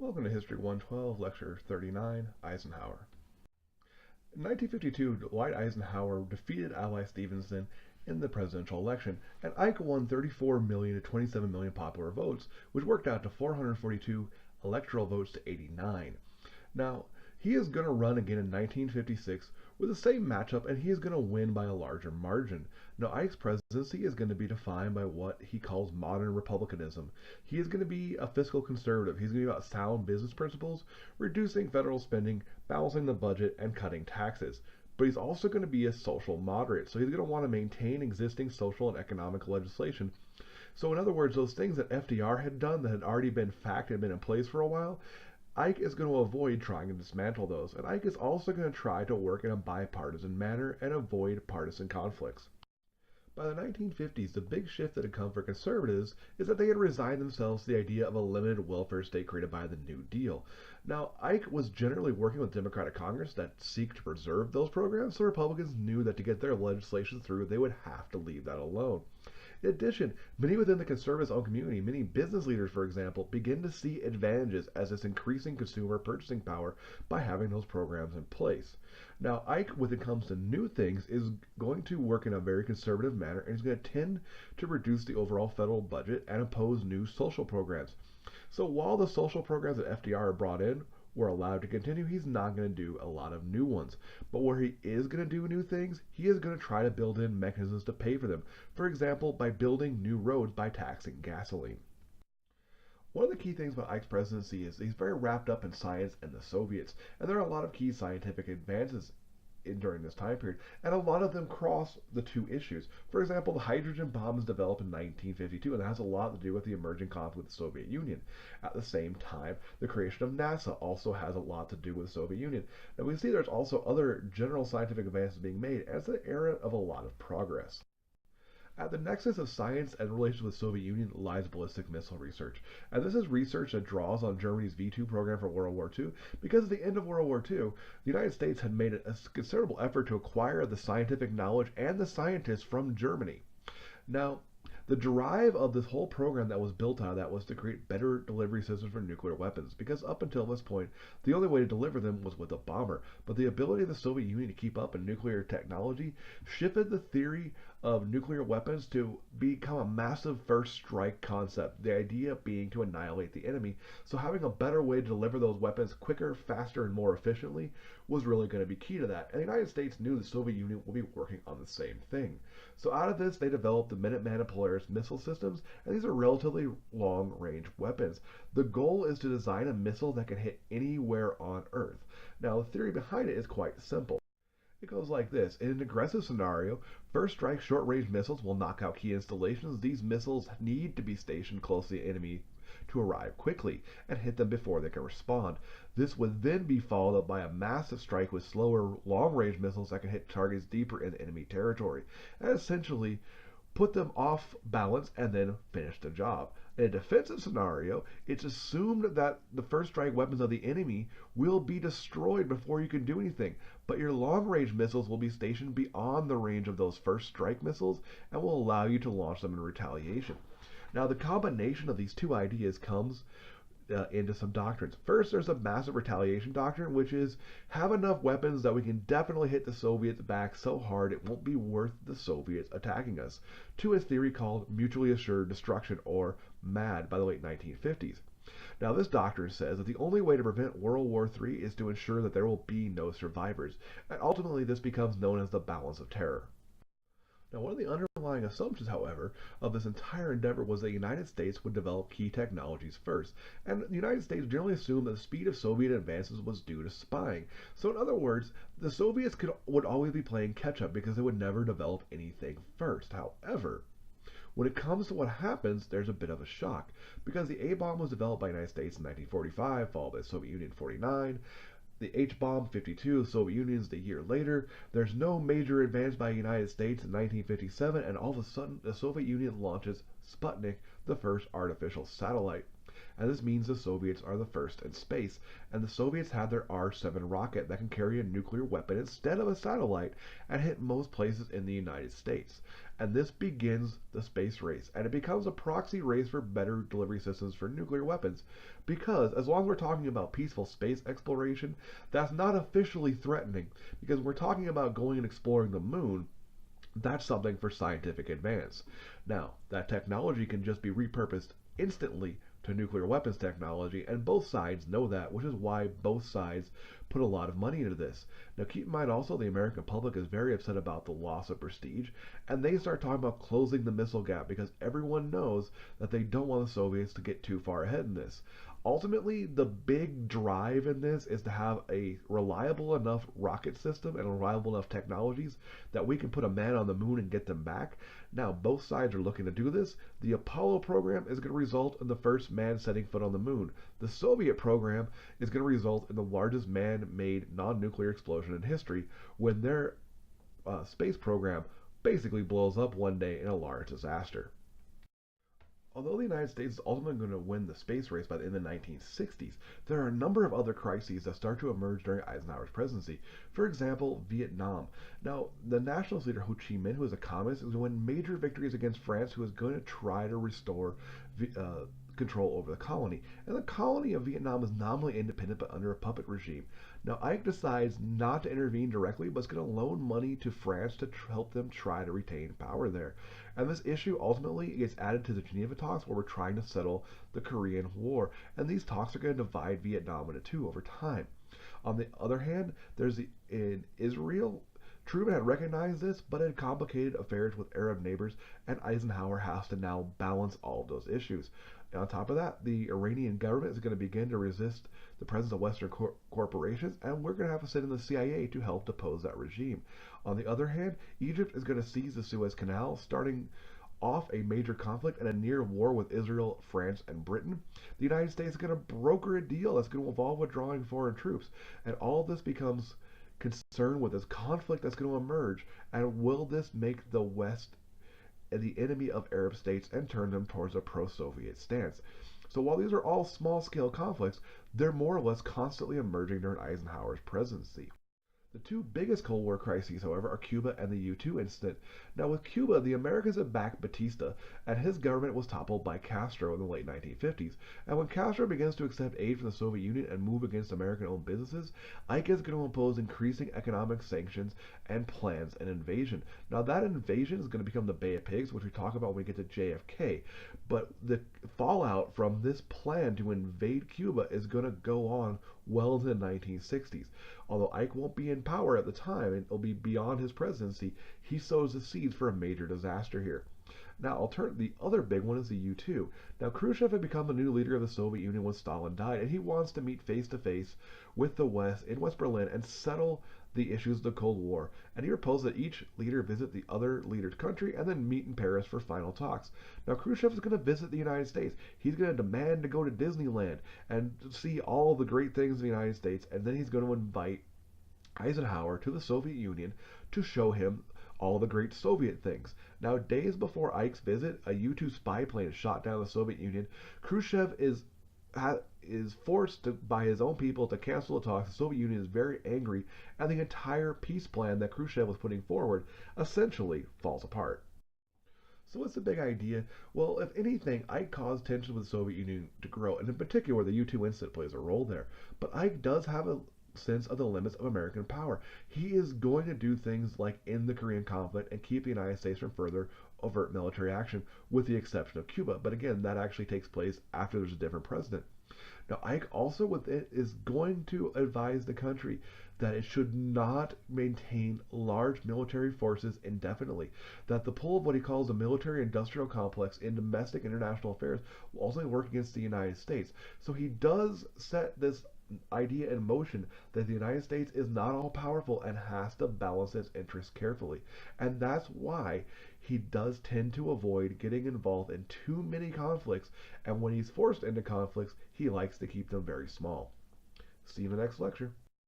Welcome to History 112, Lecture 39, Eisenhower. In 1952, Dwight Eisenhower defeated ally Stevenson in the presidential election, and Ike won 34 million to 27 million popular votes, which worked out to 442 electoral votes to 89. Now, he is going to run again in 1956 with the same matchup, and he is going to win by a larger margin. Now, Ike's presidency is going to be defined by what he calls modern republicanism. He is going to be a fiscal conservative. He's going to be about sound business principles, reducing federal spending, balancing the budget, and cutting taxes. But he's also going to be a social moderate, so he's going to want to maintain existing social and economic legislation. So, in other words, those things that FDR had done that had already been fact and been in place for a while, Ike is going to avoid trying to dismantle those, and Ike is also going to try to work in a bipartisan manner and avoid partisan conflicts. By the 1950s, the big shift that had come for conservatives is that they had resigned themselves to the idea of a limited welfare state created by the New Deal. Now, Ike was generally working with Democratic Congress that seek to preserve those programs, so Republicans knew that to get their legislation through, they would have to leave that alone. In addition, many within the conservative owned community, many business leaders, for example, begin to see advantages as this increasing consumer purchasing power by having those programs in place. Now, Ike, when it comes to new things, is going to work in a very conservative manner and is going to tend to reduce the overall federal budget and oppose new social programs. So while the social programs that FDR brought in were allowed to continue, he's not going to do a lot of new ones. But where he is going to do new things, he is going to try to build in mechanisms to pay for them. For example, by building new roads by taxing gasoline. One of the key things about Ike's presidency is he's very wrapped up in science and the Soviets, and there are a lot of key scientific advances during this time period, and a lot of them cross the two issues. For example, the hydrogen bomb was developed in 1952, and that has a lot to do with the emerging conflict with the Soviet Union. At the same time, the creation of NASA also has a lot to do with the Soviet Union. Now we see there's also other general scientific advances being made, and it's an era of a lot of progress. At the nexus of science and relations with the Soviet Union lies ballistic missile research. And this is research that draws on Germany's V-2 program for World War II, because at the end of World War II, the United States had made a considerable effort to acquire the scientific knowledge and the scientists from Germany. Now, the drive of this whole program that was built out of that was to create better delivery systems for nuclear weapons, because up until this point, the only way to deliver them was with a bomber. But the ability of the Soviet Union to keep up in nuclear technology shifted the theory of nuclear weapons to become a massive first strike concept, the idea being to annihilate the enemy. So having a better way to deliver those weapons quicker, faster, and more efficiently was really going to be key to that. And the United States knew the Soviet Union would be working on the same thing. So out of this, they developed the Minuteman and Polaris missile systems, and these are relatively long-range weapons. The goal is to design a missile that can hit anywhere on Earth. Now, the theory behind it is quite simple. It goes like this. In an aggressive scenario, first strike short-range missiles will knock out key installations. These missiles need to be stationed close to the enemy to arrive quickly and hit them before they can respond. This would then be followed up by a massive strike with slower long-range missiles that can hit targets deeper in enemy territory and essentially put them off balance and then finish the job. In a defensive scenario, it's assumed that the first strike weapons of the enemy will be destroyed before you can do anything, but your long-range missiles will be stationed beyond the range of those first strike missiles and will allow you to launch them in retaliation. Now, the combination of these two ideas comes into some doctrines. First, there's a massive retaliation doctrine, which is have enough weapons that we can definitely hit the Soviets back so hard it won't be worth the Soviets attacking us, to a theory called mutually assured destruction, or MAD, by the late 1950s. Now, this doctrine says that the only way to prevent World War III is to ensure that there will be no survivors, and ultimately this becomes known as the balance of terror. Now, one of the underlying assumptions, however, of this entire endeavor was that the United States would develop key technologies first, and the United States generally assumed that the speed of Soviet advances was due to spying. So in other words, the Soviets would always be playing catch-up because they would never develop anything first. However, when it comes to what happens, there's a bit of a shock, because the A-bomb was developed by the United States in 1945, followed by the Soviet Union in 1949, the H-bomb 52, the Soviet Union's the year later. There's no major advance by the United States in 1957, and all of a sudden the Soviet Union launches Sputnik, the first artificial satellite. and this means the Soviets are the first in space, and the Soviets had their R-7 rocket that can carry a nuclear weapon instead of a satellite and hit most places in the United States. And this begins the space race, and it becomes a proxy race for better delivery systems for nuclear weapons. Because as long as we're talking about peaceful space exploration, that's not officially threatening, because we're talking about going and exploring the moon. That's something for scientific advance. Now, that technology can just be repurposed instantly to nuclear weapons technology, and both sides know that, which is why both sides put a lot of money into this. Now, keep in mind also the American public is very upset about the loss of prestige, and they start talking about closing the missile gap because everyone knows that they don't want the Soviets to get too far ahead in this. Ultimately, the big drive in this is to have a reliable enough rocket system and reliable enough technologies that we can put a man on the moon and get them back. Now, both sides are looking to do this. The Apollo program is going to result in the first man setting foot on the moon. The Soviet program is going to result in the largest man-made non-nuclear explosion in history when their space program basically blows up one day in a large disaster. Although the United States is ultimately going to win the space race by the end of the 1960s, there are a number of other crises that start to emerge during Eisenhower's presidency. For example, Vietnam. Now, the nationalist leader Ho Chi Minh, who is a communist, is going to win major victories against France, who is going to try to restore control over the colony. And the colony of Vietnam is nominally independent but under a puppet regime. Now, Ike decides not to intervene directly, but is going to loan money to France to help them try to retain power there. And this issue ultimately gets added to the Geneva talks where we're trying to settle the Korean War. And these talks are going to divide Vietnam into two over time. On the other hand, in Israel, Truman had recognized this, but had complicated affairs with Arab neighbors, and Eisenhower has to now balance all of those issues. And on top of that, the Iranian government is going to begin to resist the presence of Western corporations, and we're going to have to send in the CIA to help depose that regime. On the other hand, Egypt is going to seize the Suez Canal, starting off a major conflict and a near war with Israel, France, and Britain. The United States is going to broker a deal that's going to involve withdrawing foreign troops, and all this becomes concerned with this conflict that's going to emerge, and will this make the West the enemy of Arab states and turn them towards a pro-Soviet stance? So while these are all small-scale conflicts, they're more or less constantly emerging during Eisenhower's presidency. The two biggest Cold War crises, however, are Cuba and the U-2 incident. Now, with Cuba, the Americans had backed Batista, and his government was toppled by Castro in the late 1950s. And when Castro begins to accept aid from the Soviet Union and move against American-owned businesses, Ike is going to impose increasing economic sanctions and plans an invasion. Now, that invasion is going to become the Bay of Pigs, which we talk about when we get to JFK. But the fallout from this plan to invade Cuba is going to go on well into the 1960s. Although Ike won't be in power at the time, and it'll be beyond his presidency, he sows the seeds for a major disaster here. Now, the other big one is the U-2. Now, Khrushchev had become the new leader of the Soviet Union when Stalin died, and he wants to meet face to face with the West in West Berlin and settle the issues of the Cold War. And he proposed that each leader visit the other leader's country and then meet in Paris for final talks. Now, Khrushchev is going to visit the United States. He's going to demand to go to Disneyland and see all the great things in the United States, and then he's going to invite Eisenhower to the Soviet Union to show him all the great Soviet things. Now, days before Ike's visit, a U-2 spy plane is shot down in the Soviet Union. Khrushchev is forced by his own people to cancel the talks. The Soviet Union is very angry, and the entire peace plan that Khrushchev was putting forward essentially falls apart. So what's the big idea? Well, if anything, Ike caused tensions with the Soviet Union to grow, and in particular, the U-2 incident plays a role there. But Ike does have a sense of the limits of American power. He is going to do things like end the Korean conflict and keep the United States from further overt military action, with the exception of Cuba. But again, that actually takes place after there's a different president. Now, Ike also with it is going to advise the country that it should not maintain large military forces indefinitely, that the pull of what he calls the military-industrial complex in domestic international affairs will also work against the United States. So he does set this idea in motion that the United States is not all powerful and has to balance its interests carefully. And that's why he does tend to avoid getting involved in too many conflicts, and when he's forced into conflicts, he likes to keep them very small. See you in the next lecture.